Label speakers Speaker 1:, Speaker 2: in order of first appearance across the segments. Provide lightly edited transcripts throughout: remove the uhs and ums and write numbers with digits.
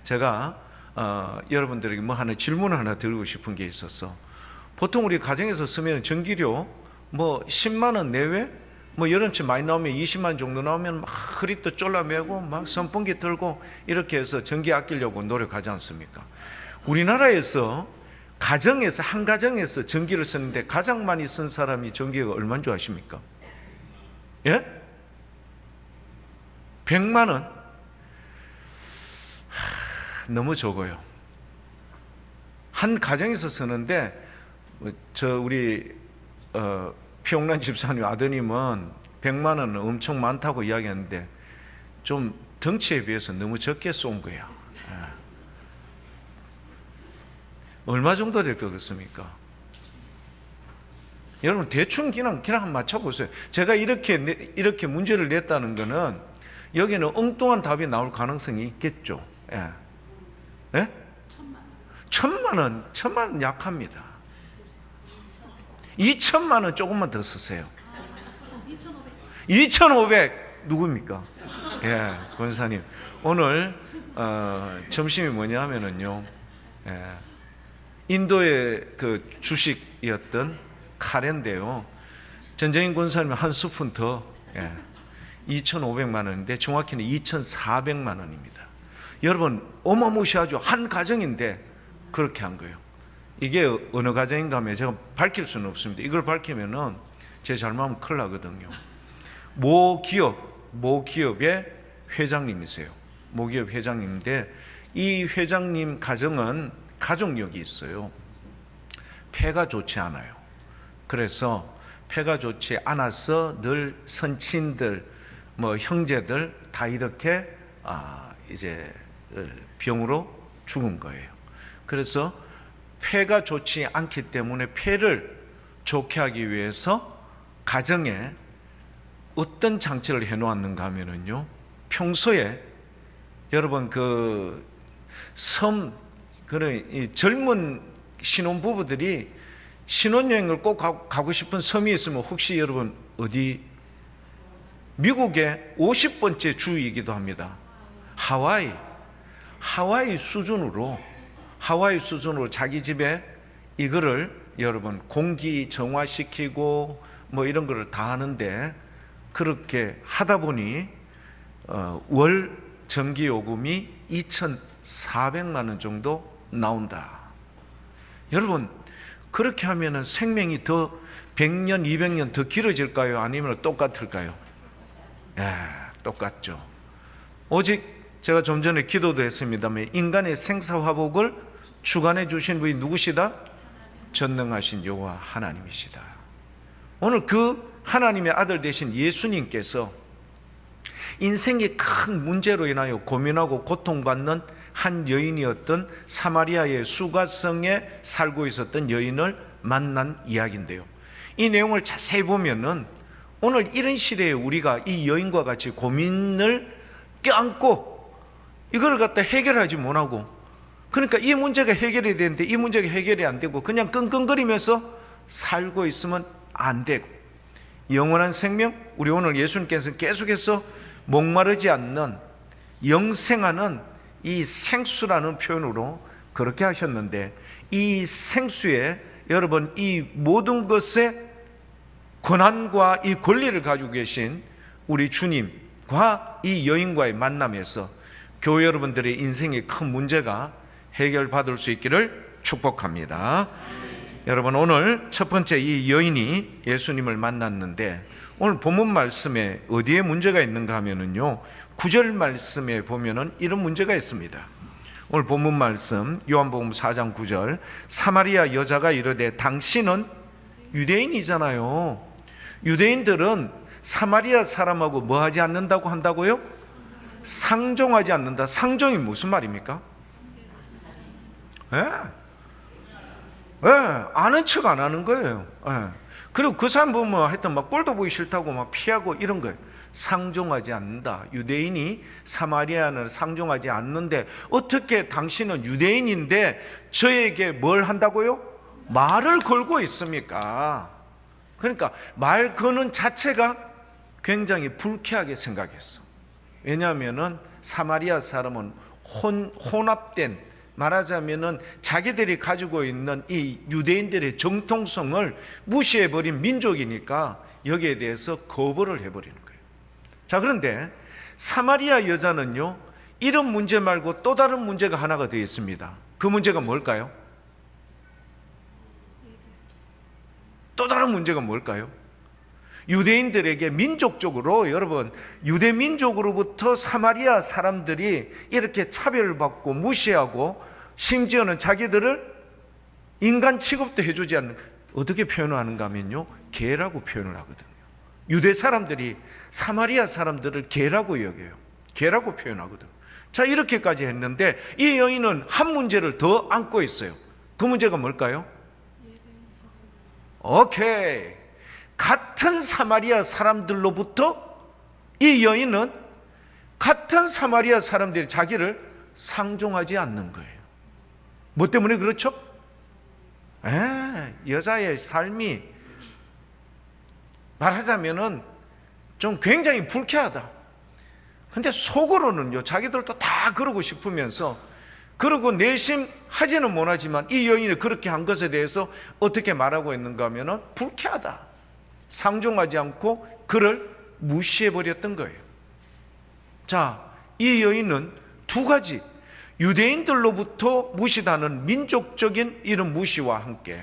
Speaker 1: 제가 여러분들에게 뭐 하나 질문 하나 드리고 싶은 게 있어서, 보통 우리 가정에서 쓰면 전기료 뭐 10만 원 내외, 뭐 여름철 많이 나오면 20만 원 정도 나오면 막 허리도 졸라매고 막 선풍기 틀고 이렇게 해서 전기 아끼려고 노력하지 않습니까? 우리나라에서 가정에서, 한 가정에서 전기를 쓰는데 가장 많이 쓴 사람이 전기가 얼마인 줄 아십니까? 예? 100만 원? 너무 적어요. 한 가정에서 쓰는데, 우리 피용란 집사님 아드님은 100만 원은 엄청 많다고 이야기했는데 좀 덩치에 비해서 너무 적게 쏜 거예요. 얼마 정도 될 것 같습니까? 여러분 대충 그냥 한번 맞춰보세요. 제가 이렇게 문제를 냈다는 거는 여기는 엉뚱한 답이 나올 가능성이 있겠죠. 예? 예? 1,000만 원 약합니다. 2천만 원 조금만 더 쓰세요. 2,500 누굽니까? 예, 권사님. 오늘 점심이 뭐냐 하면은요, 인도의 그 주식이었던 카레인데요, 전정인 권사님 한 스푼 더, 2,500만 원인데 정확히는 2,400만 원입니다. 여러분 어마무시하죠. 한 가정인데 그렇게 한 거예요. 이게 어느 가정인가 하면 제가 밝힐 수는 없습니다. 이걸 밝히면은 제 잘못하면 큰일 나거든요. 모기업의 회장님이세요. 모기업 회장님인데 이 회장님 가정은 가족력이 있어요. 폐가 좋지 않아요. 그래서 폐가 좋지 않아서 늘 선친들, 뭐 형제들 다 이렇게 이제 병으로 죽은 거예요. 그래서 폐가 좋지 않기 때문에 폐를 좋게 하기 위해서 가정에 어떤 장치를 해놓았는가 하면은요, 평소에 여러분 이 젊은 신혼부부들이 신혼여행을 꼭 가고 싶은 섬이 있으면 혹시 여러분 어디? 미국의 50번째 주이기도 합니다. 하와이 수준으로 자기 집에 이거를 여러분 공기 정화시키고 뭐 이런 거를 다 하는데, 그렇게 하다 보니 월 전기 요금이 2,400만 원 정도 나온다. 여러분 그렇게 하면은 생명이 더 100년, 200년 더 길어질까요? 아니면 똑같을까요? 똑같죠. 오직 제가 좀 전에 기도도 했습니다만 인간의 생사화복을 주관해 주신 분이 누구시다? 전능하신 여호와 하나님이시다. 오늘 그 하나님의 아들 되신 예수님께서 인생의 큰 문제로 인하여 고민하고 고통받는 한 여인이었던 사마리아의 수가성에 살고 있었던 여인을 만난 이야기인데요, 이 내용을 자세히 보면은 오늘 이런 시대에 우리가 이 여인과 같이 고민을 껴안고 이걸 갖다 해결하지 못하고, 그러니까 이 문제가 해결이 되는데 이 문제가 해결이 안 되고 그냥 끙끙거리면서 살고 있으면 안 되고, 영원한 생명, 우리 오늘 예수님께서 계속해서 목마르지 않는 영생하는 이 생수라는 표현으로 그렇게 하셨는데, 이 생수에 여러분 이 모든 것의 권한과 이 권리를 가지고 계신 우리 주님과 이 여인과의 만남에서 교회 여러분들의 인생의 큰 문제가 해결받을 수 있기를 축복합니다. 여러분 오늘 첫 번째, 이 여인이 예수님을 만났는데 오늘 본문 말씀에 어디에 문제가 있는가 하면은요, 9절 말씀에 보면은 이런 문제가 있습니다. 오늘 본문 말씀 요한복음 4장 9절, 사마리아 여자가 이르되 당신은 유대인이잖아요. 유대인들은 사마리아 사람하고 뭐 하지 않는다고 한다고요? 상종하지 않는다. 상종이 무슨 말입니까? 아는 척 안 하는 거예요. 그리고 그 사람 보면 하여튼 막 꼴도 보기 싫다고 막 피하고 이런 거예요. 상종하지 않는다. 유대인이 사마리아는 상종하지 않는데 어떻게 당신은 유대인인데 저에게 뭘 한다고요? 말을 걸고 있습니까? 그러니까 말 거는 자체가 굉장히 불쾌하게 생각했어. 왜냐하면은 사마리아 사람은 혼합된, 말하자면은 자기들이 가지고 있는 이 유대인들의 정통성을 무시해버린 민족이니까 여기에 대해서 거부를 해버리는 거예요. 자, 그런데 사마리아 여자는요, 이런 문제 말고 또 다른 문제가 하나가 되어 있습니다. 그 문제가 뭘까요? 또 다른 문제가 뭘까요? 유대인들에게 민족적으로, 여러분, 유대 민족으로부터 사마리아 사람들이 이렇게 차별받고 무시하고 심지어는 자기들을 인간 취급도 해주지 않는, 어떻게 표현하는가 하면요, 개라고 표현을 하거든요. 유대 사람들이 사마리아 사람들을 개라고 여겨요. 개라고 표현하거든요. 자, 이렇게까지 했는데 이 여인은 한 문제를 더 안고 있어요. 그 문제가 뭘까요? 오케이. 같은 사마리아 사람들로부터 이 여인은 같은 사마리아 사람들이 자기를 상종하지 않는 거예요. 뭐 때문에 그렇죠? 여자의 삶이 말하자면은 좀 굉장히 불쾌하다. 근데 속으로는요, 자기들도 다 그러고 싶으면서, 그러고 내심 하지는 못하지만 이 여인이 그렇게 한 것에 대해서 어떻게 말하고 있는가 하면은 불쾌하다. 상종하지 않고 그를 무시해버렸던 거예요. 자, 이 여인은 두 가지, 유대인들로부터 무시하는 민족적인 이런 무시와 함께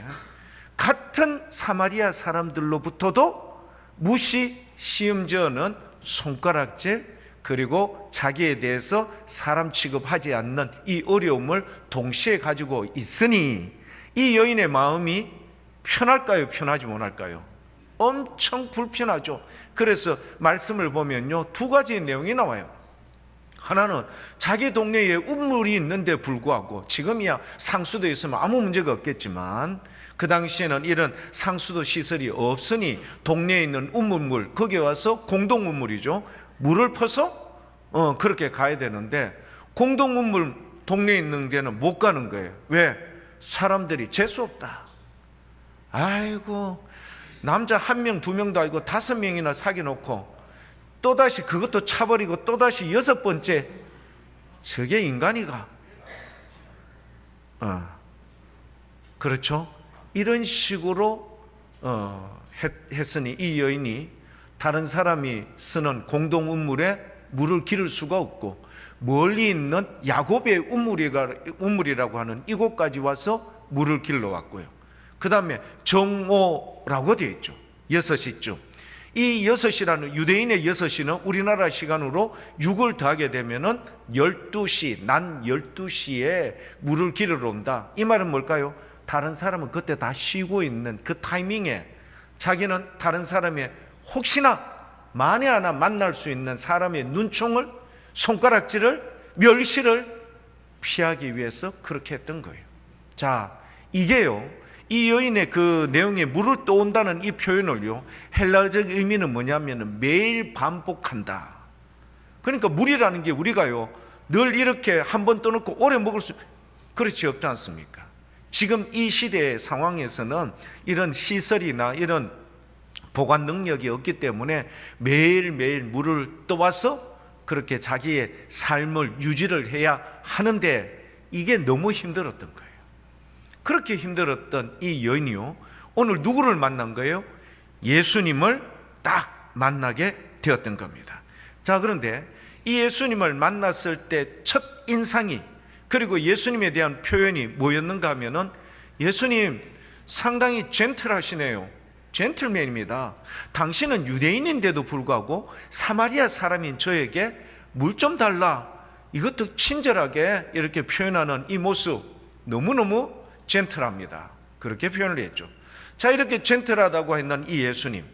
Speaker 1: 같은 사마리아 사람들로부터도 무시, 심지어는 손가락질, 그리고 자기에 대해서 사람 취급하지 않는 이 어려움을 동시에 가지고 있으니 이 여인의 마음이 편할까요? 편하지 못할까요? 엄청 불편하죠. 그래서 말씀을 보면요, 두 가지 내용이 나와요. 하나는 자기 동네에 우물이 있는데 불구하고, 지금이야 상수도 있으면 아무 문제가 없겠지만 그 당시에는 이런 상수도 시설이 없으니 동네에 있는 우물물, 거기에 와서 공동 우물이죠, 물을 퍼서 그렇게 가야 되는데 공동 우물 동네에 있는 데는 못 가는 거예요. 왜? 사람들이 재수없다. 아이고, 남자 한 명, 두 명도 아니고 5명이나 사귀어 놓고 또다시 그것도 차버리고 또다시 6번째, 저게 인간이가? 그렇죠? 이런 식으로 했으니 이 여인이 다른 사람이 쓰는 공동 우물에 물을 기를 수가 없고 멀리 있는 야곱의 우물이라고 하는 이곳까지 와서 물을 길러 왔고요. 그 다음에 정오라고 되어 있죠. 6시쯤. 이 6시라는 유대인의 6시는 우리나라 시간으로 6을 더하게 되면은 12시, 낮 12시에 물을 기르러 온다. 이 말은 뭘까요? 다른 사람은 그때 다 쉬고 있는 그 타이밍에 자기는 다른 사람의 혹시나 만에 하나 만날 수 있는 사람의 눈총을, 손가락질을, 멸시를 피하기 위해서 그렇게 했던 거예요. 자, 이게요, 이 여인의 그 내용에 물을 떠온다는 이 표현을요, 헬라어적 의미는 뭐냐면 매일 반복한다. 그러니까 물이라는 게 우리가요 늘 이렇게 한 번 떠놓고 오래 먹을 수, 그렇지 없지 않습니까? 지금 이 시대의 상황에서는 이런 시설이나 이런 보관 능력이 없기 때문에 매일매일 물을 떠와서 그렇게 자기의 삶을 유지를 해야 하는데 이게 너무 힘들었던 거예요. 그렇게 힘들었던 이 여인이요, 오늘 누구를 만난 거예요? 예수님을 딱 만나게 되었던 겁니다. 자, 그런데 이 예수님을 만났을 때 첫 인상이, 그리고 예수님에 대한 표현이 뭐였는가 하면은, 예수님 상당히 젠틀하시네요. 젠틀맨입니다. 당신은 유대인인데도 불구하고 사마리아 사람인 저에게 물 좀 달라, 이것도 친절하게 이렇게 표현하는 이 모습 너무너무 젠틀합니다. 그렇게 표현을 했죠. 자, 이렇게 젠틀하다고 했는 이 예수님.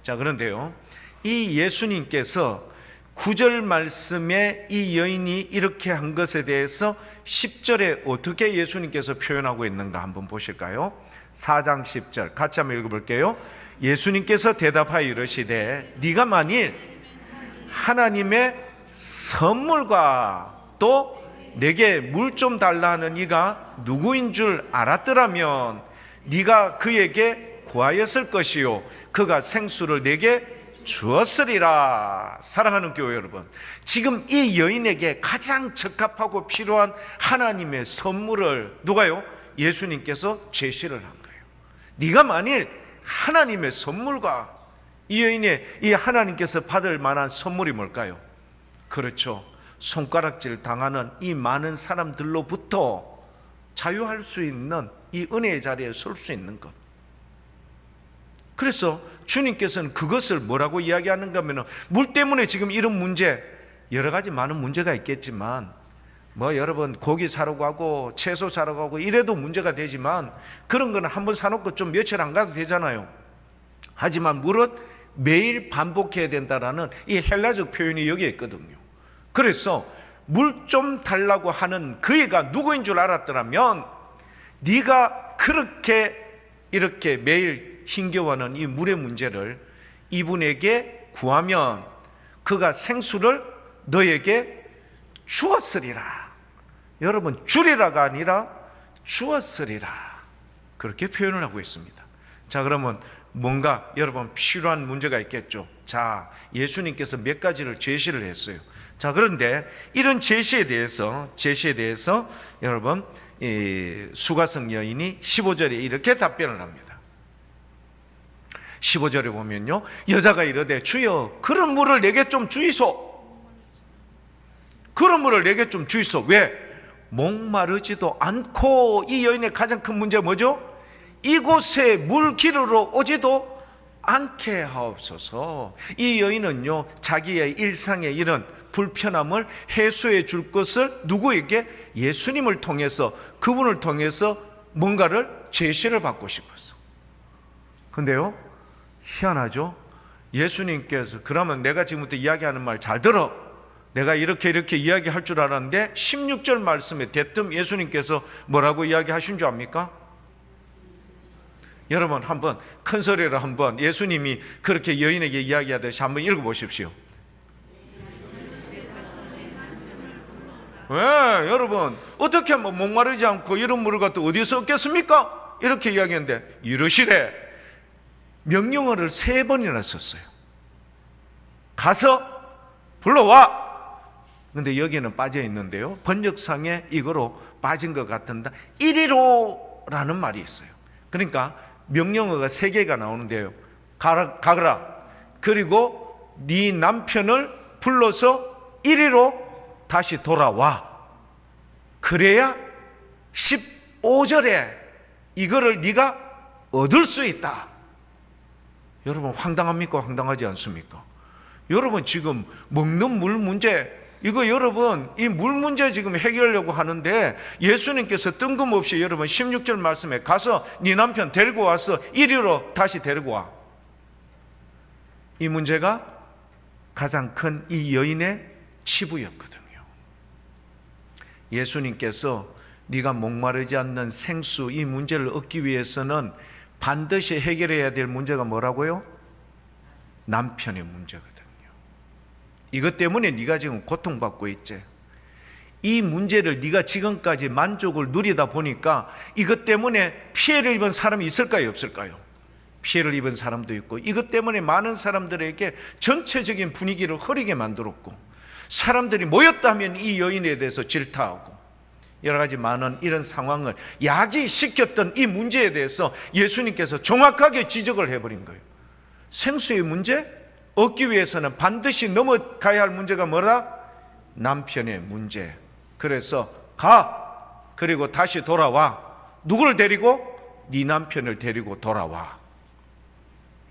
Speaker 1: 자, 그런데요, 이 예수님께서 9절 말씀에 이 여인이 이렇게 한 것에 대해서 10절에 어떻게 예수님께서 표현하고 있는가 한번 보실까요? 4장 10절 같이 한번 읽어볼게요. 예수님께서 대답하여 이르시되 네가 만일 하나님의 선물과 또 내게 물 좀 달라 하는 이가 누구인 줄 알았더라면 네가 그에게 구하였을 것이요 그가 생수를 내게 주었으리라. 사랑하는 교회 여러분, 지금 이 여인에게 가장 적합하고 필요한 하나님의 선물을 누가요? 예수님께서 제시를 한 거예요. 네가 만일 하나님의 선물과 이 여인의 이 하나님께서 받을 만한 선물이 뭘까요? 그렇죠. 손가락질 당하는 이 많은 사람들로부터 자유할 수 있는 이 은혜의 자리에 설 수 있는 것. 그래서 주님께서는 그것을 뭐라고 이야기하는가 하면, 물 때문에 지금 이런 문제, 여러 가지 많은 문제가 있겠지만 뭐 여러분 고기 사러 가고 채소 사러 가고 이래도 문제가 되지만, 그런 거는 한번 사놓고 좀 며칠 안 가도 되잖아요. 하지만 물은 매일 반복해야 된다라는 이 헬라적 표현이 여기에 있거든요. 그래서 물 좀 달라고 하는 그 애가 누구인 줄 알았더라면, 네가 그렇게 이렇게 매일 힘겨워하는 이 물의 문제를 이분에게 구하면 그가 생수를 너에게 주었으리라. 여러분, 주리라가 아니라 주었으리라, 그렇게 표현을 하고 있습니다. 자, 그러면 뭔가 여러분 필요한 문제가 있겠죠. 자, 예수님께서 몇 가지를 제시를 했어요. 자, 그런데 이런 제시에 대해서 여러분 이 수가성 여인이 15절에 이렇게 답변을 합니다. 15절에 보면요, 여자가 이르되 주여 그런 물을 내게 좀 주이소. 그런 물을 내게 좀 주이소. 왜? 목마르지도 않고. 이 여인의 가장 큰 문제가 뭐죠? 이곳에 물 기르러 오지도 않게 하옵소서. 이 여인은요, 자기의 일상의 이런 불편함을 해소해 줄 것을 누구에게? 예수님을 통해서, 그분을 통해서 뭔가를 제시를 받고 싶었어. 근데요, 희한하죠? 예수님께서, 그러면 내가 지금부터 이야기하는 말 잘 들어. 내가 이렇게 이야기할 줄 알았는데 16절 말씀에 대뜸 예수님께서 뭐라고 이야기하신 줄 압니까? 여러분 한번 큰 소리로 한번 예수님이 그렇게 여인에게 이야기하듯이 한번 읽어보십시오. 왜? 여러분 어떻게 뭐 목마르지 않고 이런 물을 갖다 어디서 얻겠습니까? 이렇게 이야기했는데 이르시되, 명령어를 3번이나 썼어요. 가서 불러와. 근데 여기는 빠져 있는데요, 번역상에 이거로 빠진 것 같은데 이리로라는 말이 있어요. 그러니까 명령어가 3개가 나오는데요. 가거라. 그리고 네 남편을 불러서 이리로 다시 돌아와. 그래야 15절에 이거를 네가 얻을 수 있다. 여러분 황당합니까? 황당하지 않습니까? 여러분 지금 먹는 물 문제, 이거 여러분 이 물 문제 지금 해결하려고 하는데 예수님께서 뜬금없이 여러분 16절 말씀에 가서 네 남편 데리고 와서 이리로 다시 데리고 와. 이 문제가 가장 큰 이 여인의 치부였거든요. 예수님께서 네가 목마르지 않는 생수, 이 문제를 얻기 위해서는 반드시 해결해야 될 문제가 뭐라고요? 남편의 문제거든요. 이것 때문에 네가 지금 고통받고 있지. 이 문제를 네가 지금까지 만족을 누리다 보니까 이것 때문에 피해를 입은 사람이 있을까요? 없을까요? 피해를 입은 사람도 있고, 이것 때문에 많은 사람들에게 전체적인 분위기를 흐리게 만들었고, 사람들이 모였다면 이 여인에 대해서 질타하고 여러 가지 많은 이런 상황을 야기시켰던 이 문제에 대해서 예수님께서 정확하게 지적을 해버린 거예요. 생수의 문제? 얻기 위해서는 반드시 넘어가야 할 문제가 뭐라? 남편의 문제. 그래서 가, 그리고 다시 돌아와. 누구를 데리고? 네 남편을 데리고 돌아와.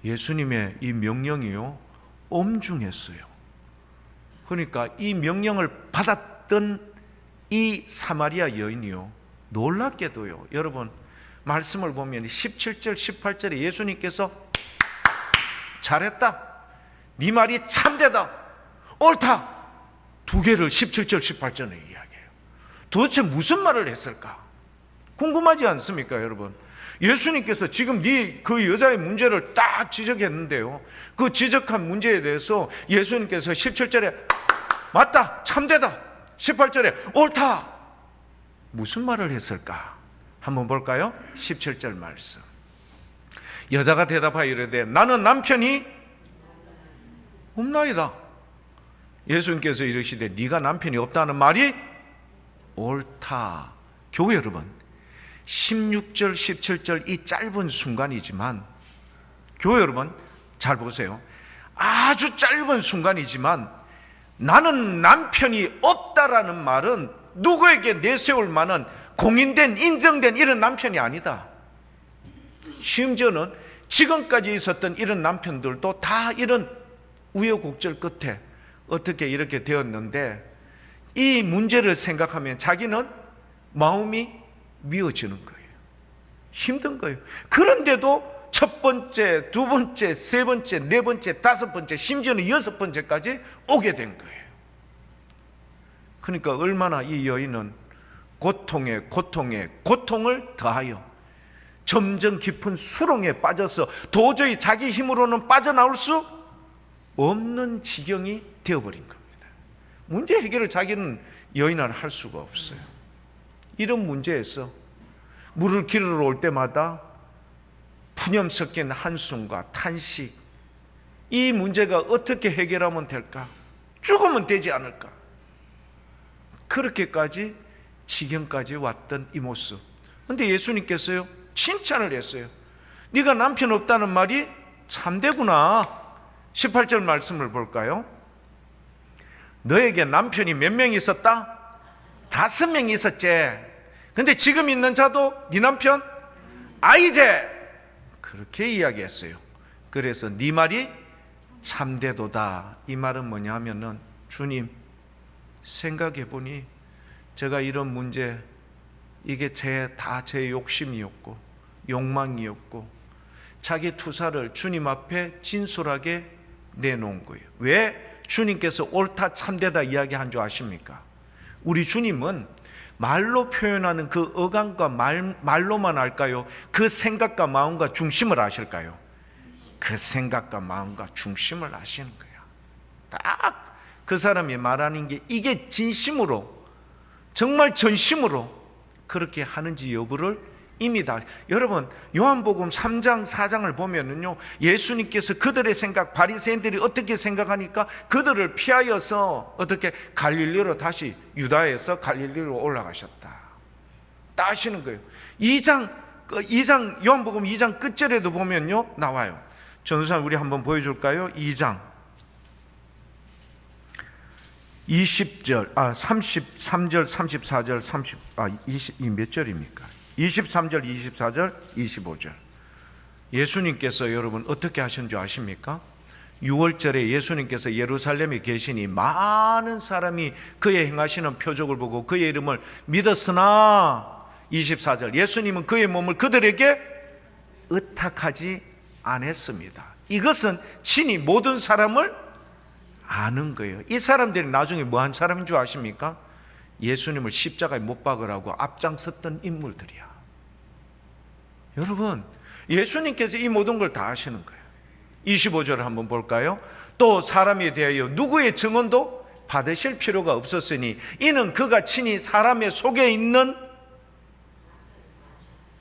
Speaker 1: 예수님의 이 명령이요, 엄중했어요. 그러니까 이 명령을 받았던 이 사마리아 여인이요, 놀랍게도요, 여러분 말씀을 보면 17절 18절에 예수님께서 잘했다, 네 말이 참되다, 옳다, 2개를 17절 18절에 이야기해요. 도대체 무슨 말을 했을까? 궁금하지 않습니까, 여러분? 예수님께서 지금 그 여자의 문제를 딱 지적했는데요, 그 지적한 문제에 대해서 예수님께서 17절에 맞다, 참되다, 18절에 옳다, 무슨 말을 했을까? 한번 볼까요? 17절 말씀. 여자가 대답하여 이르되 나는 남편이 없나이다. 예수님께서 이르시되 네가 남편이 없다는 말이 옳다. 교회 여러분, 16절 17절 이 짧은 순간이지만 교회 여러분 잘 보세요. 아주 짧은 순간이지만 나는 남편이 없다라는 말은 누구에게 내세울 만한 공인된 인정된 이런 남편이 아니다. 심지어는 지금까지 있었던 이런 남편들도 다 이런 우여곡절 끝에 어떻게 이렇게 되었는데 이 문제를 생각하면 자기는 마음이 미어지는 거예요. 힘든 거예요. 그런데도 첫 번째, 두 번째, 세 번째, 네 번째, 다섯 번째, 심지어는 여섯 번째까지 오게 된 거예요. 그러니까 얼마나 이 여인은 고통에 고통을 더하여 점점 깊은 수렁에 빠져서 도저히 자기 힘으로는 빠져나올 수 없는 지경이 되어버린 겁니다. 문제 해결을 자기는 여인은 할 수가 없어요. 이런 문제에서 물을 기르러 올 때마다 푸념 섞인 한숨과 탄식, 이 문제가 어떻게 해결하면 될까? 죽으면 되지 않을까? 그렇게까지 지경까지 왔던 이 모습. 그런데 예수님께서요 칭찬을 했어요. 네가 남편 없다는 말이 참되구나. 18절 말씀을 볼까요? 너에게 남편이 몇 명 있었다? 5명 있었지. 근데 지금 있는 자도 네 남편? 아이제. 그렇게 이야기했어요. 그래서 네 말이 참되도다. 이 말은 뭐냐 하면은 주님 생각해 보니 제가 이런 문제 이게 다 제 욕심이었고 욕망이었고 자기 투사를 주님 앞에 진솔하게 내놓은 거예요. 왜 주님께서 옳다 참되다 이야기한 줄 아십니까? 우리 주님은 말로 표현하는 그 어감과 말로만 알까요? 그 생각과 마음과 중심을 아실까요? 그 생각과 마음과 중심을 아시는 거예요. 딱 그 사람이 말하는 게 이게 진심으로 정말 전심으로 그렇게 하는지 여부를 이미 다. 여러분 요한복음 3장 4장을 보면은요 예수님께서 그들의 생각, 바리새인들이 어떻게 생각하니까 그들을 피하여서 어떻게 갈릴리로 다시 유다에서 갈릴리로 올라가셨다 다 아시는 거예요. 2장 요한복음 2장 끝절에도 보면요 나와요. 전도사님 우리 한번 보여줄까요? 2장 20절, 33절, 34절, 20, 몇 절입니까? 23절, 24절, 25절. 예수님께서 여러분 어떻게 하신 줄 아십니까? 6월절에 예수님께서 예루살렘에 계시니 많은 사람이 그의 행하시는 표적을 보고 그의 이름을 믿었으나 24절 예수님은 그의 몸을 그들에게 의탁하지 않았습니다. 이것은 친히 모든 사람을 아는 거예요. 이 사람들이 나중에 뭐한 사람인 줄 아십니까? 예수님을 십자가에 못 박으라고 앞장섰던 인물들이야. 여러분 예수님께서 이 모든 걸 다 하시는 거예요. 25절을 한번 볼까요? 또 사람에 대하여 누구의 증언도 받으실 필요가 없었으니 이는 그가 친히 사람의 속에 있는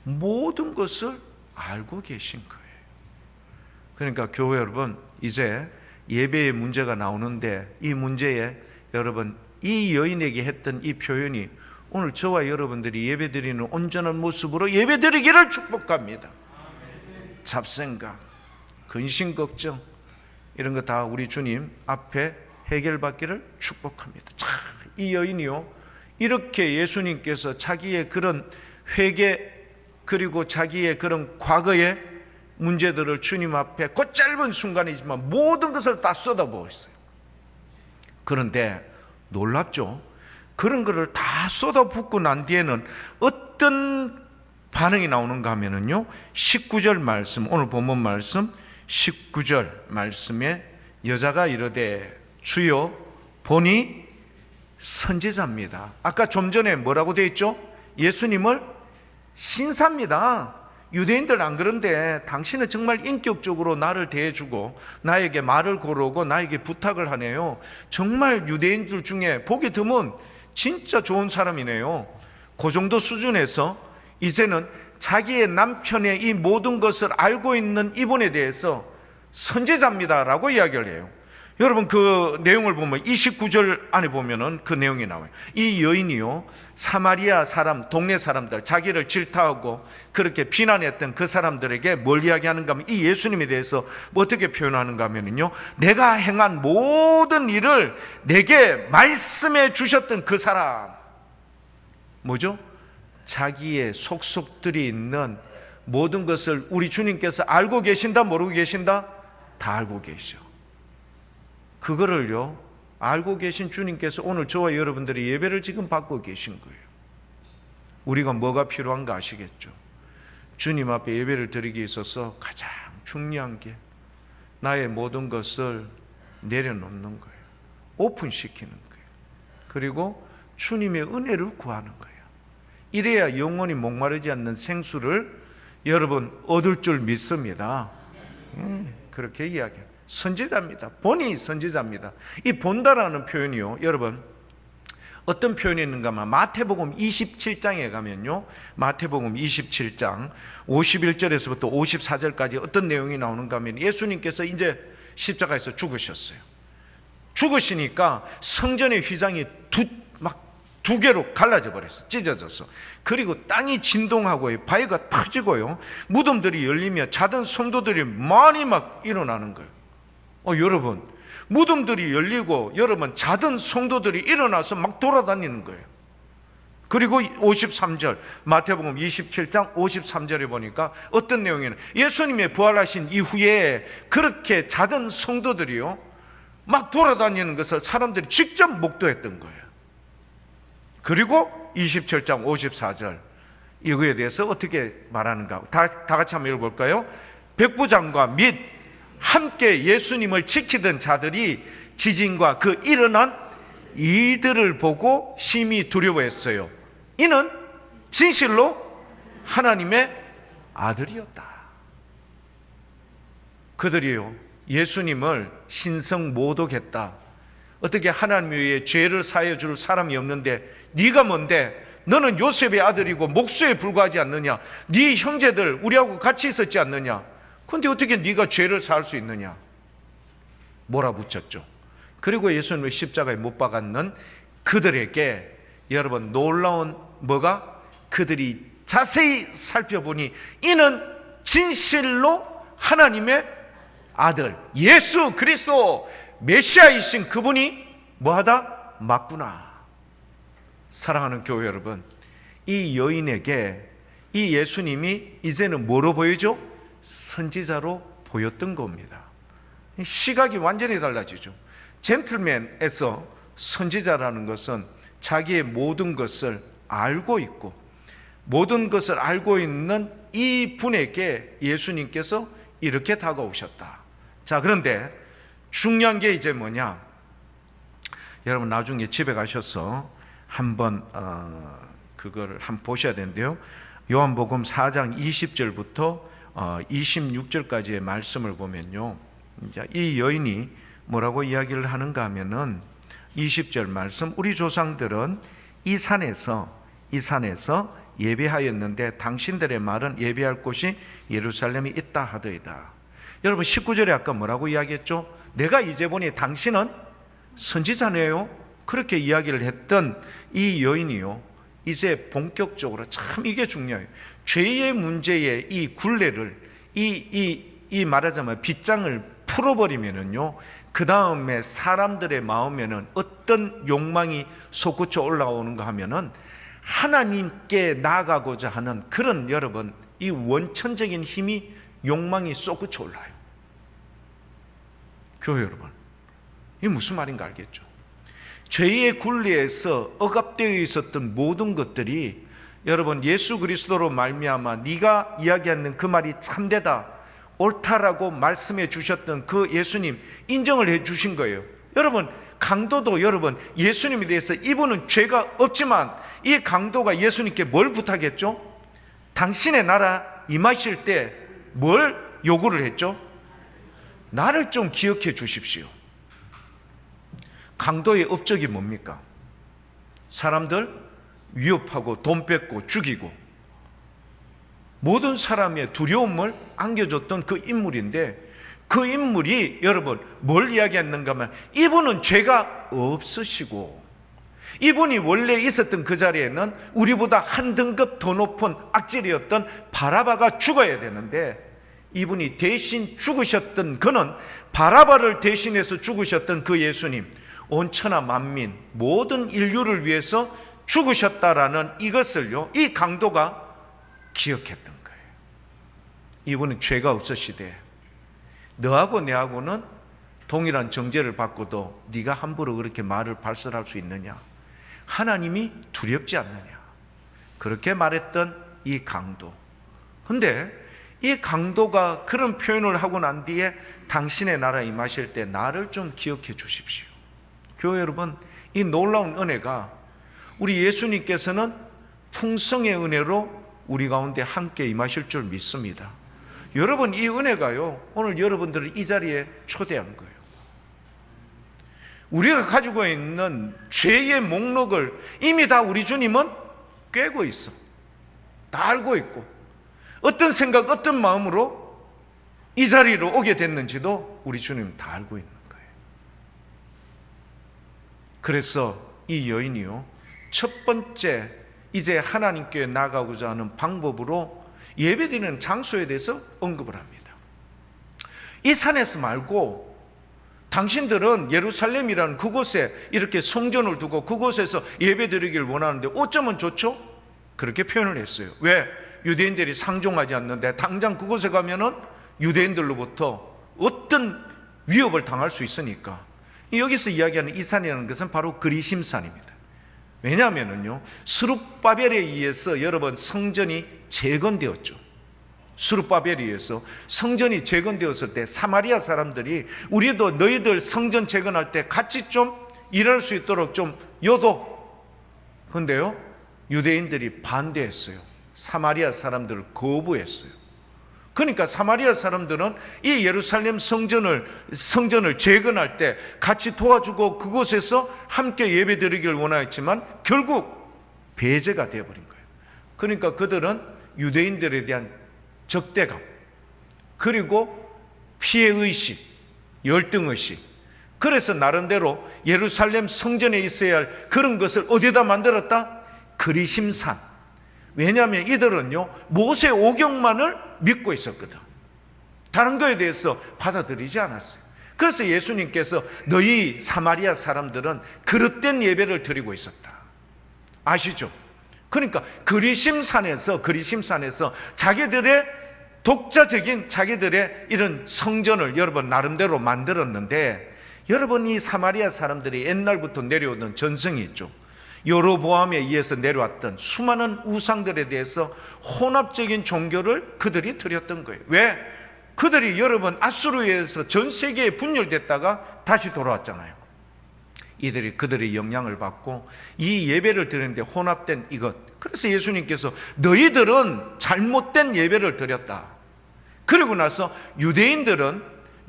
Speaker 1: 모든 것을 알고 계신 거예요. 그러니까 교회 여러분 이제 예배의 문제가 나오는데 이 문제에 여러분 이 여인에게 했던 이 표현이 오늘 저와 여러분들이 예배드리는 온전한 모습으로 예배드리기를 축복합니다. 잡생각, 근심 걱정 이런 거 다 우리 주님 앞에 해결받기를 축복합니다. 참, 이 여인이요 이렇게 예수님께서 자기의 그런 회개 그리고 자기의 그런 과거의 문제들을 주님 앞에 그 짧은 순간이지만 모든 것을 다 쏟아부어 있어요. 그런데 놀랍죠? 그런 것을 다 쏟아붓고 난 뒤에는 어떤 반응이 나오는가 하면은요 19절 말씀, 오늘 본문 말씀 19절 말씀에 여자가 이르되 주여 보니 선지자입니다. 아까 좀 전에 뭐라고 되어 있죠? 예수님을 신사입니다. 유대인들 안 그런데 당신은 정말 인격적으로 나를 대해주고 나에게 말을 걸어오고 나에게 부탁을 하네요. 정말 유대인들 중에 보기 드문 진짜 좋은 사람이네요. 그 정도 수준에서 이제는 자기의 남편의 이 모든 것을 알고 있는 이분에 대해서 선지자입니다 라고 이야기를 해요. 여러분 그 내용을 보면 29절 안에 보면은 그 내용이 나와요. 이 여인이요, 사마리아 사람, 동네 사람들, 자기를 질타하고 그렇게 비난했던 그 사람들에게 뭘 이야기하는가 하면, 이 예수님에 대해서 뭐 어떻게 표현하는가 하면요, 내가 행한 모든 일을 내게 말씀해 주셨던 그 사람. 뭐죠? 자기의 속속들이 있는 모든 것을 우리 주님께서 알고 계신다, 모르고 계신다? 다 알고 계셔. 그거를요, 알고 계신 주님께서 오늘 저와 여러분들이 예배를 지금 받고 계신 거예요. 우리가 뭐가 필요한가 아시겠죠? 주님 앞에 예배를 드리기 있어서 가장 중요한 게 나의 모든 것을 내려놓는 거예요. 오픈시키는 거예요. 그리고 주님의 은혜를 구하는 거예요. 이래야 영원히 목마르지 않는 생수를 여러분 얻을 줄 믿습니다. 그렇게 이야기해요. 선지자입니다. 본이 선지자입니다. 이 본다라는 표현이요, 여러분 어떤 표현이 있는가 하면 마태복음 27장에 가면요, 마태복음 27장 51절에서부터 54절까지 어떤 내용이 나오는가 하면, 예수님께서 이제 십자가에서 죽으셨어요. 죽으시니까 성전의 휘장이 두 개로 갈라져 버렸어. 찢어졌어. 그리고 땅이 진동하고요, 바위가 터지고요, 무덤들이 열리며 자던 성도들이 많이 막 일어나는 거예요. 여러분, 무덤들이 열리고 여러분 자던 성도들이 일어나서 막 돌아다니는 거예요. 그리고 53절, 마태복음 27장 53절에 보니까 어떤 내용이냐, 예수님의 부활하신 이후에 그렇게 자던 성도들이요 막 돌아다니는 것을 사람들이 직접 목도했던 거예요. 그리고 27장 54절, 이거에 대해서 어떻게 말하는가, 다 같이 한번 읽어볼까요? 백부장과 및 함께 예수님을 지키던 자들이 지진과 그 일어난 이들을 보고 심히 두려워했어요. 이는 진실로 하나님의 아들이었다. 그들이요, 예수님을 신성 모독했다. 어떻게 하나님 위에 죄를 사하여 줄 사람이 없는데 네가 뭔데? 너는 요셉의 아들이고 목수에 불과하지 않느냐? 네 형제들 우리하고 같이 있었지 않느냐? 근데 어떻게 네가 죄를 사할 수 있느냐? 몰아붙였죠. 그리고 예수님을 십자가에 못 박았는 그들에게 여러분 놀라운 뭐가? 그들이 자세히 살펴보니 이는 진실로 하나님의 아들 예수 그리스도 메시아이신 그분이 뭐하다? 맞구나. 사랑하는 교회 여러분, 이 여인에게 이 예수님이 이제는 뭐로 보이죠? 선지자로 보였던 겁니다. 시각이 완전히 달라지죠. 젠틀맨에서 선지자라는 것은 자기의 모든 것을 알고 있고 모든 것을 알고 있는 이 분에게 예수님께서 이렇게 다가오셨다. 자, 그런데 중요한 게 이제 뭐냐? 여러분 나중에 집에 가셔서 한번 그거를 한번 보셔야 되는데요. 요한복음 4장 20절부터 26절까지의 말씀을 보면요, 이제 이 여인이 뭐라고 이야기를 하는가 하면은 20절 말씀, 우리 조상들은 이 산에서 예배하였는데 당신들의 말은 예배할 곳이 예루살렘이 있다 하더이다. 여러분 19절에 아까 뭐라고 이야기했죠? 내가 이제 보니 당신은 선지자네요. 그렇게 이야기를 했던 이 여인이요, 이제 본격적으로, 참 이게 중요해요. 죄의 문제의 이 굴레를 이 말하자면 빗장을 풀어버리면은요, 그 다음에 사람들의 마음에는 어떤 욕망이 솟구쳐 올라오는가 하면은 하나님께 나아가고자 하는 그런 여러분 이 원천적인 힘이 욕망이 솟구쳐 올라요. 교회 여러분, 이게 무슨 말인가 알겠죠? 죄의 굴레에서 억압되어 있었던 모든 것들이 여러분 예수 그리스도로 말미암아 네가 이야기하는 그 말이 참되다, 옳다라고 말씀해 주셨던 그 예수님 인정을 해 주신 거예요. 여러분 강도도 여러분 예수님에 대해서 이분은 죄가 없지만 이 강도가 예수님께 뭘 부탁했죠? 당신의 나라 임하실 때 뭘 요구를 했죠? 나를 좀 기억해 주십시오. 강도의 업적이 뭡니까? 사람들 위협하고 돈 뺏고 죽이고 모든 사람의 두려움을 안겨줬던 그 인물인데, 그 인물이 여러분 뭘 이야기했는가 하면 이분은 죄가 없으시고 이분이 원래 있었던 그 자리에는 우리보다 한 등급 더 높은 악질이었던 바라바가 죽어야 되는데 이분이 대신 죽으셨던, 그는 바라바를 대신해서 죽으셨던 그 예수님, 온 천하 만민 모든 인류를 위해서 죽으셨다라는 이것을요, 이 강도가 기억했던 거예요. 이분은 죄가 없으시되 너하고 내하고는 동일한 정죄를 받고도 네가 함부로 그렇게 말을 발설할 수 있느냐? 하나님이 두렵지 않느냐? 그렇게 말했던 이 강도. 근데 이 강도가 그런 표현을 하고 난 뒤에 당신의 나라에 임하실 때 나를 좀 기억해 주십시오. 교회 여러분, 이 놀라운 은혜가 우리 예수님께서는 풍성의 은혜로 우리 가운데 함께 임하실 줄 믿습니다. 여러분, 이 은혜가요, 오늘 여러분들을 이 자리에 초대한 거예요. 우리가 가지고 있는 죄의 목록을 이미 다 우리 주님은 꿰고 있어. 다 알고 있고 어떤 생각, 어떤 마음으로 이 자리로 오게 됐는지도 우리 주님은 다 알고 있는 거예요. 그래서 이 여인이요, 첫 번째 이제 하나님께 나가고자 하는 방법으로 예배드리는 장소에 대해서 언급을 합니다. 이 산에서 말고 당신들은 예루살렘이라는 그곳에 이렇게 성전을 두고 그곳에서 예배드리길 원하는데 어쩌면 좋죠? 그렇게 표현을 했어요. 왜? 유대인들이 상종하지 않는데 당장 그곳에 가면은 유대인들로부터 어떤 위협을 당할 수 있으니까. 여기서 이야기하는 이 산이라는 것은 바로 그리심산입니다. 왜냐하면요, 스룹바벨에 의해서 여러분 성전이 재건되었죠. 스룹바벨에 의해서 성전이 재건되었을 때 사마리아 사람들이 우리도 너희들 성전 재건할 때 같이 좀 일할 수 있도록 좀 요도. 근데요, 유대인들이 반대했어요. 사마리아 사람들을 거부했어요. 그러니까 사마리아 사람들은 이 예루살렘 성전을 재건할 때 같이 도와주고 그곳에서 함께 예배드리기를 원하였지만 결국 배제가 되어버린 거예요. 그러니까 그들은 유대인들에 대한 적대감, 그리고 피해의식, 열등의식, 그래서 나름대로 예루살렘 성전에 있어야 할 그런 것을 어디다 만들었다? 그리심산. 왜냐하면 이들은요, 모세 오경만을 믿고 있었거든. 다른 거에 대해서 받아들이지 않았어요. 그래서 예수님께서 너희 사마리아 사람들은 그릇된 예배를 드리고 있었다. 아시죠? 그러니까 그리심산에서 자기들의 독자적인 자기들의 이런 성전을 여러분 나름대로 만들었는데, 여러분 이 사마리아 사람들이 옛날부터 내려오던 전성이 있죠. 여로보암에 의해서 내려왔던 수많은 우상들에 대해서 혼합적인 종교를 그들이 드렸던 거예요. 왜? 그들이 여러분 아수르에서 전 세계에 분열됐다가 다시 돌아왔잖아요. 이들이 그들의 영향을 받고 이 예배를 드리는데 혼합된 이것. 그래서 예수님께서 너희들은 잘못된 예배를 드렸다. 그리고 나서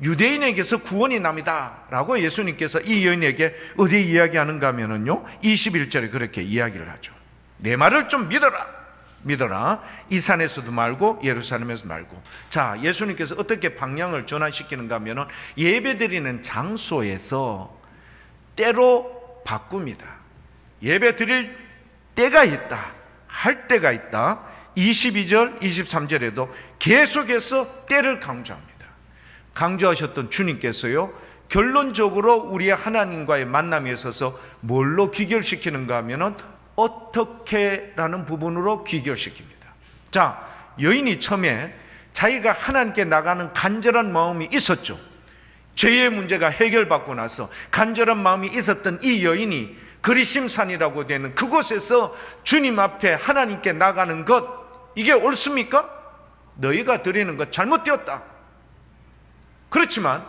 Speaker 1: 유대인에게서 구원이 납니다 라고 예수님께서 이 여인에게 어디 이야기하는가 하면요, 21절에 그렇게 이야기를 하죠. 내 말을 좀 믿어라. 이 산에서도 말고 예루살렘에서 말고. 자, 예수님께서 어떻게 방향을 전환시키는가 하면은 예배드리는 장소에서 때로 바꿉니다. 예배 드릴 때가 있다, 할 때가 있다. 22절 23절에도 계속해서 때를 강조하셨던 주님께서요, 결론적으로 우리의 하나님과의 만남에 있어서 뭘로 귀결시키는가 하면은 어떻게라는 부분으로 귀결시킵니다. 자, 여인이 처음에 자기가 하나님께 나가는 간절한 마음이 있었죠. 죄의 문제가 해결받고 나서 간절한 마음이 있었던 이 여인이 그리심산이라고 되는 그곳에서 주님 앞에 하나님께 나가는 것, 이게 옳습니까? 너희가 드리는 것 잘못되었다. 그렇지만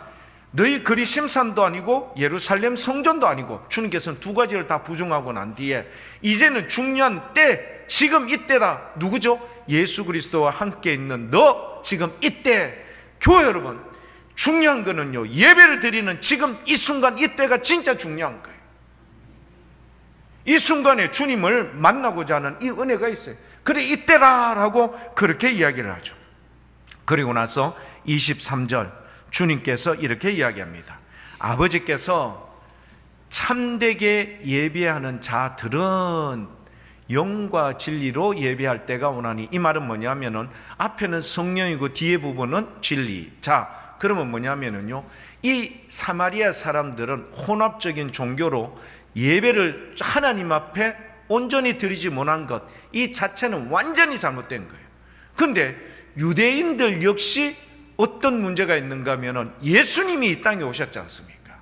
Speaker 1: 너희 그리심산도 아니고 예루살렘 성전도 아니고, 주님께서는 두 가지를 다 부정하고 난 뒤에 이제는 중요한 때, 지금 이때다. 누구죠? 예수 그리스도와 함께 있는 너, 지금 이때. 교회 여러분, 중요한 거는요, 예배를 드리는 지금 이 순간 이때가 진짜 중요한 거예요. 이 순간에 주님을 만나고자 하는 이 은혜가 있어요. 그래 이때라라고 그렇게 이야기를 하죠. 그리고 나서 23절, 주님께서 이렇게 이야기합니다. 아버지께서 참되게 예배하는 자들은 영과 진리로 예배할 때가 오나니, 이 말은 뭐냐면은 앞에는 성령이고 뒤에 부분은 진리. 자, 그러면 뭐냐면은요, 이 사마리아 사람들은 혼합적인 종교로 예배를 하나님 앞에 온전히 드리지 못한 것, 이 자체는 완전히 잘못된 거예요. 근데 유대인들 역시 어떤 문제가 있는가 하면은 예수님이 이 땅에 오셨지 않습니까?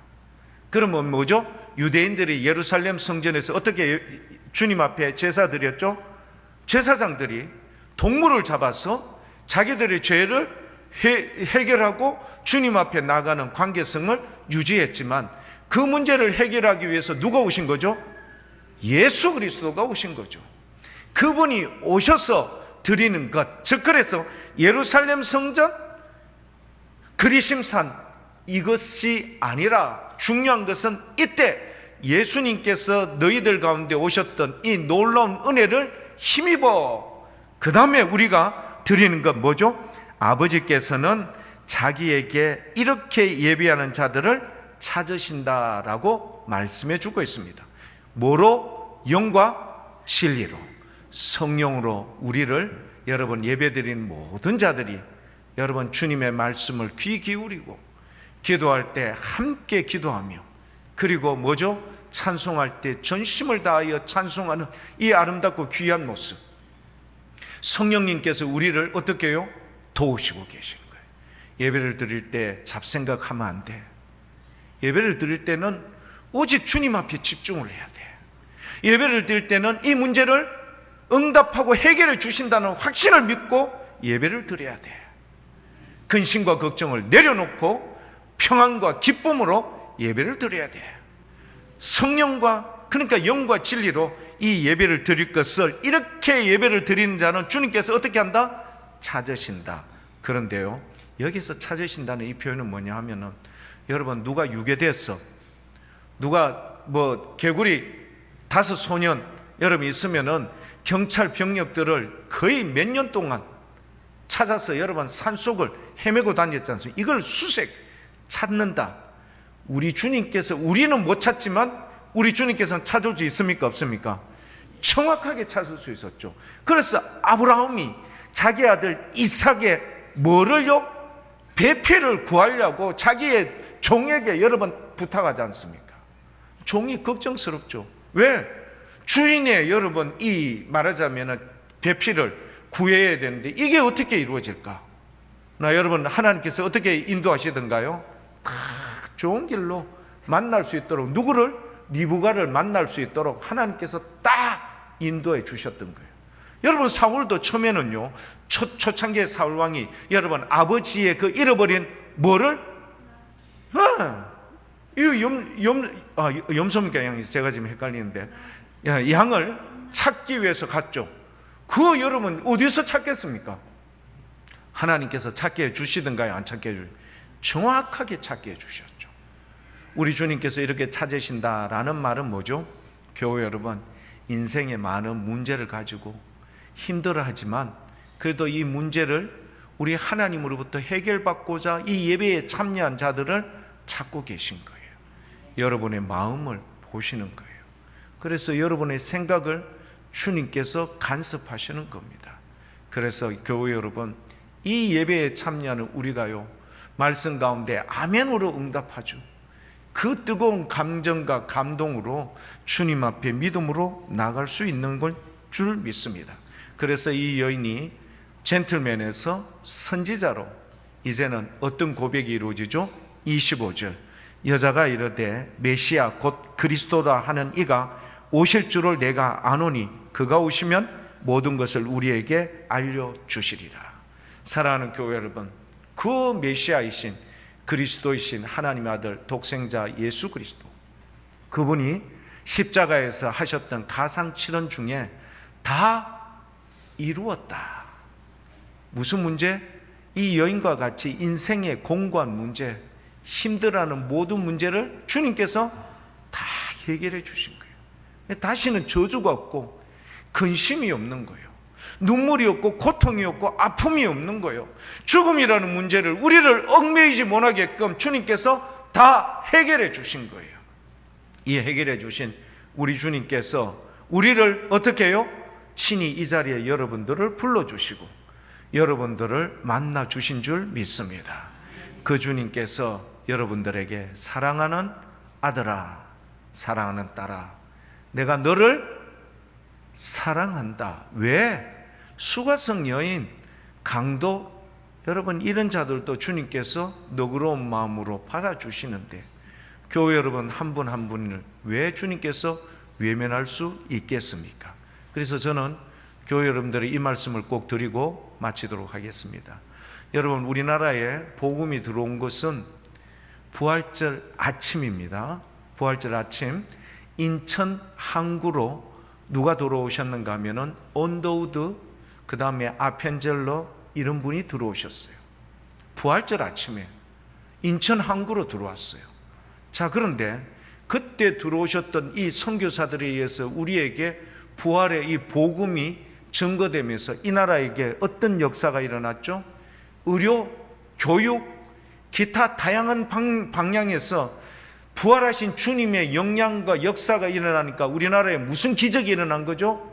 Speaker 1: 그러면 뭐죠? 유대인들이 예루살렘 성전에서 어떻게 주님 앞에 제사 드렸죠? 제사장들이 동물을 잡아서 자기들의 죄를 해결하고 주님 앞에 나가는 관계성을 유지했지만, 그 문제를 해결하기 위해서 누가 오신 거죠? 예수 그리스도가 오신 거죠. 그분이 오셔서 드리는 것, 즉 그래서 예루살렘 성전, 그리심산, 이것이 아니라 중요한 것은 이때 예수님께서 너희들 가운데 오셨던 이 놀라운 은혜를 힘입어 그 다음에 우리가 드리는 건 뭐죠? 아버지께서는 자기에게 이렇게 예배하는 자들을 찾으신다라고 말씀해 주고 있습니다. 뭐로? 영과 진리로, 성령으로 우리를, 여러분 예배드리는 모든 자들이 여러분 주님의 말씀을 귀 기울이고 기도할 때 함께 기도하며, 그리고 뭐죠? 찬송할 때 전심을 다하여 찬송하는 이 아름답고 귀한 모습, 성령님께서 우리를 어떻게 해요? 도우시고 계시는 거예요. 예배를 드릴 때 잡생각하면 안 돼. 예배를 드릴 때는 오직 주님 앞에 집중을 해야 돼. 예배를 드릴 때는 이 문제를 응답하고 해결해 주신다는 확신을 믿고 예배를 드려야 돼. 근심과 걱정을 내려놓고 평안과 기쁨으로 예배를 드려야 돼. 성령과, 그러니까 영과 진리로 이 예배를 드릴 것을, 이렇게 예배를 드리는 자는 주님께서 어떻게 한다? 찾으신다. 그런데요, 여기서 찾으신다는 이 표현은 뭐냐 하면은, 여러분 누가 유괴됐어, 누가 뭐 개구리 5소년 여러분 있으면은 경찰 병력들을 거의 몇 년 동안 찾아서 여러분 산속을 헤매고 다녔지 않습니까? 이걸 수색 찾는다. 우리 주님께서, 우리는 못 찾지만 우리 주님께서는 찾을 수 있습니까? 없습니까? 정확하게 찾을 수 있었죠. 그래서 아브라함이 자기 아들 이삭의 뭐를요? 배필을 구하려고 자기의 종에게 여러 번 부탁하지 않습니까? 종이 걱정스럽죠. 왜? 주인의 여러분 이 말하자면 배필을 구해야 되는데 이게 어떻게 이루어질까? 나 여러분 하나님께서 어떻게 인도하시던가요? 다 좋은 길로 만날 수 있도록, 누구를? 리브가를 만날 수 있도록 하나님께서 딱 인도해 주셨던 거예요. 여러분 사울도 처음에는요, 초창기의 사울 왕이 여러분 아버지의 그 잃어버린 뭐를? 염소입니까 양이? 제가 지금 헷갈리는데, 양을 찾기 위해서 갔죠. 그 여러분 어디서 찾겠습니까? 하나님께서 찾게 해주시던가요? 안 찾게 해주시던가요? 정확하게 찾게 해주셨죠. 우리 주님께서 이렇게 찾으신다라는 말은 뭐죠? 교회 여러분, 인생에 많은 문제를 가지고 힘들어하지만 그래도 이 문제를 우리 하나님으로부터 해결받고자 이 예배에 참여한 자들을 찾고 계신 거예요. 여러분의 마음을 보시는 거예요. 그래서 여러분의 생각을 주님께서 간섭하시는 겁니다. 그래서 교회 여러분, 이 예배에 참여하는 우리가요, 말씀 가운데 아멘으로 응답하죠. 그 뜨거운 감정과 감동으로 주님 앞에 믿음으로 나갈 수 있는 걸 줄 믿습니다. 그래서 이 여인이 젠틀맨에서 선지자로 이제는 어떤 고백이 이루어지죠? 25절, 여자가 이르되 메시아 곧 그리스도라 하는 이가 오실 줄을 내가 아노니 그가 오시면 모든 것을 우리에게 알려주시리라. 사랑하는 교회 여러분, 그 메시아이신 그리스도이신 하나님의 아들 독생자 예수 그리스도, 그분이 십자가에서 하셨던 가상칠언 중에 다 이루었다. 무슨 문제? 이 여인과 같이 인생의 공고한 문제, 힘들어하는 모든 문제를 주님께서 다 해결해 주신 거예요. 다시는 저주가 없고 근심이 없는 거예요. 눈물이 없고 고통이 없고 아픔이 없는 거예요. 죽음이라는 문제를 우리를 얽매이지 못하게끔 주님께서 다 해결해 주신 거예요. 이 해결해 주신 우리 주님께서 우리를 어떻게 해요? 친히 이 자리에 여러분들을 불러주시고 여러분들을 만나 주신 줄 믿습니다. 그 주님께서 여러분들에게 사랑하는 아들아, 사랑하는 딸아, 내가 너를 사랑한다. 왜? 수가성 여인, 강도, 여러분 이런 자들도 주님께서 너그러운 마음으로 받아주시는데 교회 여러분 한 분 한 분을 왜 주님께서 외면할 수 있겠습니까? 그래서 저는 교회 여러분들이 이 말씀을 꼭 드리고 마치도록 하겠습니다. 여러분, 우리나라에 복음이 들어온 것은 부활절 아침입니다. 부활절 아침 인천 항구로 누가 들어오셨는가 하면은 온더우드, 그 다음에 아펜젤러 이런 분이 들어오셨어요. 부활절 아침에 인천 항구로 들어왔어요. 자, 그런데 그때 들어오셨던 이 선교사들에 의해서 우리에게 부활의 이 복음이 증거되면서 이 나라에게 어떤 역사가 일어났죠? 의료, 교육, 기타 다양한 방향에서 부활하신 주님의 영향과 역사가 일어나니까 우리나라에 무슨 기적이 일어난 거죠?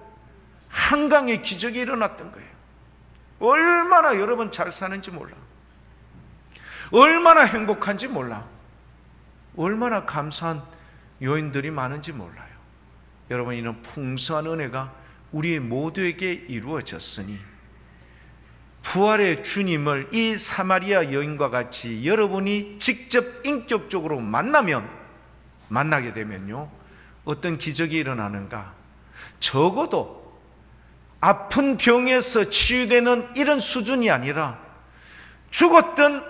Speaker 1: 한강의 기적이 일어났던 거예요. 얼마나 여러분 잘 사는지 몰라. 얼마나 행복한지 몰라. 얼마나 감사한 요인들이 많은지 몰라요. 여러분, 이런 풍성한 은혜가 우리 모두에게 이루어졌으니 부활의 주님을 이 사마리아 여인과 같이 여러분이 직접 인격적으로 만나게 되면요, 어떤 기적이 일어나는가? 적어도 아픈 병에서 치유되는 이런 수준이 아니라 죽었던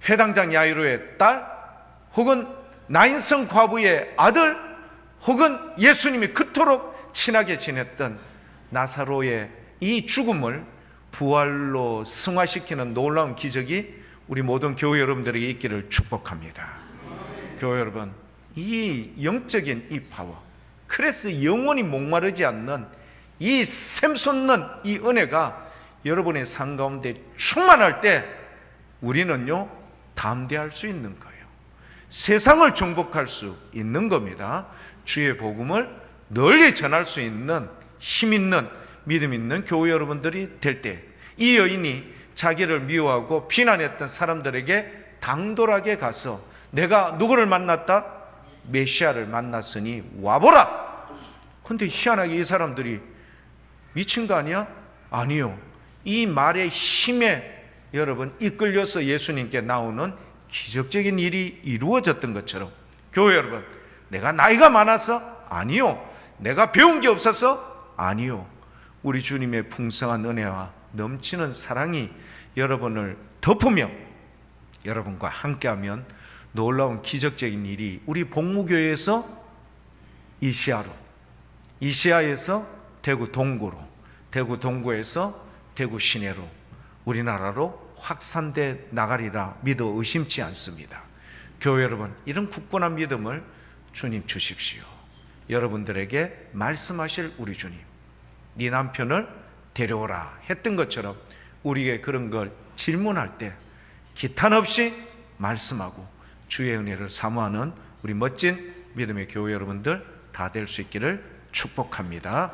Speaker 1: 회당장 야이로의 딸, 혹은 나인성 과부의 아들, 혹은 예수님이 그토록 친하게 지냈던 나사로의 이 죽음을 부활로 승화시키는 놀라운 기적이 우리 모든 교회 여러분들에게 있기를 축복합니다. 교회 여러분, 이 영적인 이 파워, 그래서 영원히 목마르지 않는 이 샘솟는 이 은혜가 여러분의 삶 가운데 충만할 때 우리는요, 담대할 수 있는 거예요. 세상을 정복할 수 있는 겁니다. 주의 복음을 널리 전할 수 있는 힘 있는, 믿음 있는 교회 여러분들이 될 때 이 여인이 자기를 미워하고 비난했던 사람들에게 당돌하게 가서 내가 누구를 만났다? 메시아를 만났으니 와보라. 근데 희한하게 이 사람들이 미친 거 아니야? 아니요. 이 말의 힘에 여러분 이끌려서 예수님께 나오는 기적적인 일이 이루어졌던 것처럼 교회 여러분, 내가 나이가 많아서? 아니요. 내가 배운 게 없어서? 아니요. 우리 주님의 풍성한 은혜와 넘치는 사랑이 여러분을 덮으며 여러분과 함께하면 놀라운 기적적인 일이 우리 복무교회에서 이시아로, 이시아에서 대구 동구로, 대구 동구에서 대구 시내로, 우리나라로 확산돼 나가리라 믿어 의심치 않습니다. 교회 여러분, 이런 굳건한 믿음을 주님 주십시오. 여러분들에게 말씀하실 우리 주님, 네 남편을 데려오라 했던 것처럼 우리에게 그런 걸 질문할 때 기탄 없이 말씀하고 주의 은혜를 사모하는 우리 멋진 믿음의 교회 여러분들 다 될 수 있기를 축복합니다.